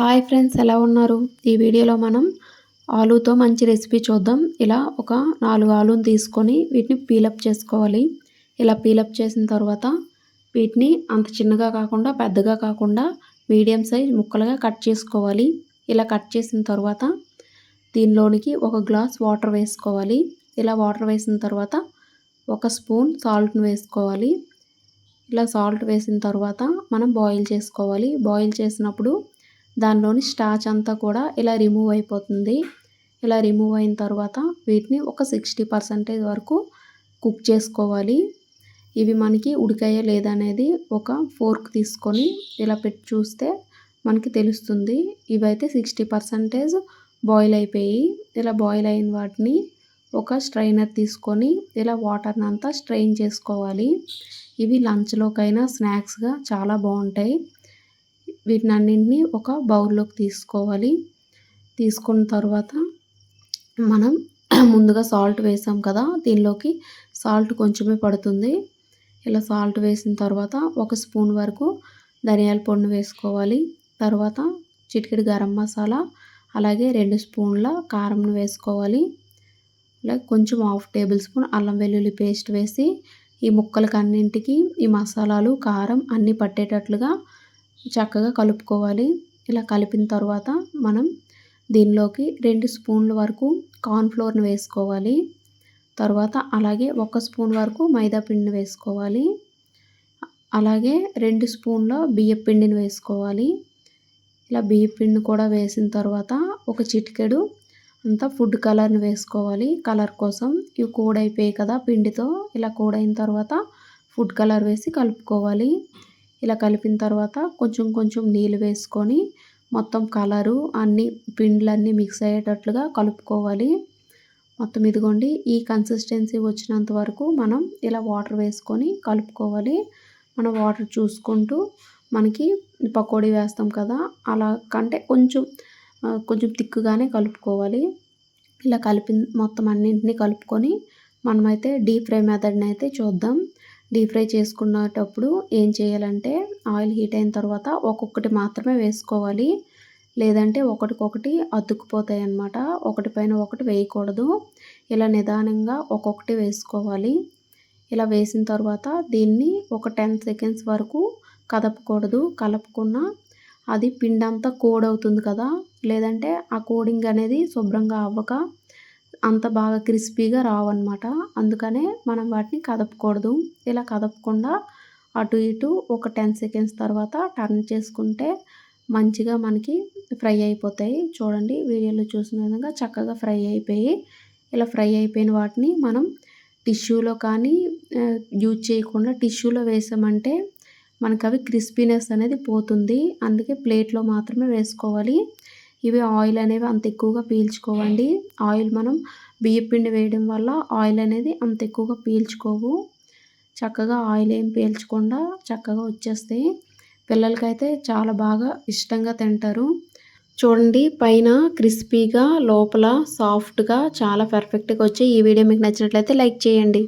Hi friends, ఎలా ఉన్నారు? ఈ వీడియోలో మనం ఆలూతో మంచి రెసిపీ చూద్దాం. ఇలా ఒక 4 ఆలూని తీసుకొని వీటిని పీలప్ చేసుకోవాలి. ఇలా పీలప్ చేసిన తర్వాత వీటిని అంత చిన్నగా కాకుండా పెద్దగా కాకుండా మీడియం సైజ్ ముక్కలుగా కట్ చేసుకోవాలి. ఇలా కట్ చేసిన తర్వాత దీనిలోనికి ఒక గ్లాస్ వాటర్ వేసుకోవాలి. ఇలా వాటర్ వేసిన తర్వాత ఒక స్పూన్ సాల్ట్ని వేసుకోవాలి. ఇలా సాల్ట్ వేసిన తర్వాత మనం బాయిల్ చేసుకోవాలి. బాయిల్ చేసినప్పుడు దానిలోని స్టార్చ్ అంతా కూడా ఇలా రిమూవ్ అయిపోతుంది. ఇలా రిమూవ్ అయిన తర్వాత వీటిని ఒక 60% వరకు కుక్ చేసుకోవాలి. ఇవి మనకి ఉడికాయా లేదా అనేది ఒక ఫోర్క్ తీసుకొని ఇలా పెట్టి చూస్తే మనకి తెలుస్తుంది. ఇవైతే 60% బాయిల్ అయిపోయి, ఇలా బాయిల్ అయిన వాటిని ఒక స్ట్రైనర్ తీసుకొని ఇలా వాటర్ని అంతా స్ట్రెయిన్ చేసుకోవాలి. ఇవి లంచ్లోకైనా స్నాక్స్గా చాలా బాగుంటాయి. వీటినన్నింటినీ ఒక బౌల్లోకి తీసుకోవాలి. తీసుకున్న తర్వాత మనం ముందుగా సాల్ట్ వేసాం కదా, దీనిలోకి సాల్ట్ కొంచెమే పడుతుంది. ఇలా సాల్ట్ వేసిన తర్వాత ఒక స్పూన్ వరకు ధనియాల పొడిని వేసుకోవాలి. తర్వాత చిటికెడు గరం మసాలా, అలాగే 2 స్పూన్ల కారంను వేసుకోవాలి. అలాగే కొంచెం 1/2 టేబుల్ స్పూన్ అల్లం వెల్లుల్లి పేస్ట్ వేసి ఈ ముక్కలకి అన్నింటికి ఈ మసాలాలు కారం అన్నీ పట్టేటట్లుగా చక్కగా కలుపుకోవాలి. ఇలా కలిపిన తర్వాత మనం దీనిలోకి 2 స్పూన్ల వరకు కార్న్‌ఫ్లోర్‌ని వేసుకోవాలి. తర్వాత అలాగే 1 స్పూన్ వరకు మైదా పిండిని వేసుకోవాలి. అలాగే 2 స్పూన్ల బియ్యపు పిండిని వేసుకోవాలి. ఇలా బియ్యపు పిండిని కూడా వేసిన తర్వాత ఒక చిటికెడు అంతా ఫుడ్ కలర్ని వేసుకోవాలి. కలర్ కోసం ఇవి కోడైపోయాయి కదా పిండితో. ఇలా కోడైన తర్వాత ఫుడ్ కలర్ వేసి కలుపుకోవాలి. ఇలా కలిపిన తర్వాత కొంచెం కొంచెం నీళ్ళు వేసుకొని మొత్తం కలరు అన్నీ పిండిలన్నీ మిక్స్ అయ్యేటట్లుగా కలుపుకోవాలి. మొత్తం ఇదిగోండి ఈ కన్సిస్టెన్సీ వచ్చినంత వరకు మనం ఇలా వాటర్ వేసుకొని కలుపుకోవాలి. మనం వాటర్ చూసుకుంటూ మనకి పకోడీ వేస్తాం కదా, అలా కంటే కొంచెం తిక్కుగానే కలుపుకోవాలి. ఇలా మొత్తం అన్నింటినీ కలుపుకొని మనమైతే డీప్ ఫ్రై మెథడ్ని అయితే చూద్దాం. డీప్ ఫ్రై చేసుకునేటప్పుడు ఏం చేయాలంటే ఆయిల్ హీట్ అయిన తర్వాత ఒక్కొక్కటి మాత్రమే వేసుకోవాలి. లేదంటే ఒకటికొకటి అతుక్కుపోతాయి అన్నమాట. ఒకటిపైన ఒకటి వేయకూడదు. ఇలా నిదానంగా ఒక్కొక్కటి వేసుకోవాలి. ఇలా వేసిన తర్వాత దీన్ని ఒక 10 సెకండ్స్ వరకు కదపకూడదు. కలపకుండా అది పిండి అంతా కోడ్ అవుతుంది కదా, లేదంటే ఆ కోడింగ్ అనేది శుభ్రంగా అవ్వక అంత బాగా క్రిస్పీగా రావన్నమాట. అందుకనే మనం వాటిని కదపకూడదు. ఇలా కదపకుండా అటు ఇటు ఒక 10 సెకండ్స్ తర్వాత టర్న్ చేసుకుంటే మంచిగా మనకి ఫ్రై అయిపోతాయి. చూడండి వీడియోలో చూసిన విధంగా చక్కగా ఫ్రై అయిపోయి, ఇలా ఫ్రై అయిపోయిన వాటిని మనం టిష్యూలో కానీ యూజ్ చేయకుండా టిష్యూలో వేసామంటే మనకు అవి క్రిస్పీనెస్ అనేది పోతుంది. అందుకే ప్లేట్లో మాత్రమే వేసుకోవాలి. ఇవి ఆయిల్ అనేవి అంత ఎక్కువగా పీల్చుకోవండి. ఆయిల్ మనం బియ్యం పిండి వేయడం వల్ల ఆయిల్ అనేది అంత ఎక్కువగా పీల్చుకోవు. చక్కగా ఆయిల్ ఏం పీల్చకుండా చక్కగా వచ్చేస్తాయి. పిల్లలకైతే చాలా బాగా ఇష్టంగా తింటారు. చూడండి పైన క్రిస్పీగా లోపల సాఫ్ట్గా చాలా పర్ఫెక్ట్గా వచ్చాయి. ఈ వీడియో మీకు నచ్చినట్లయితే లైక్ చేయండి.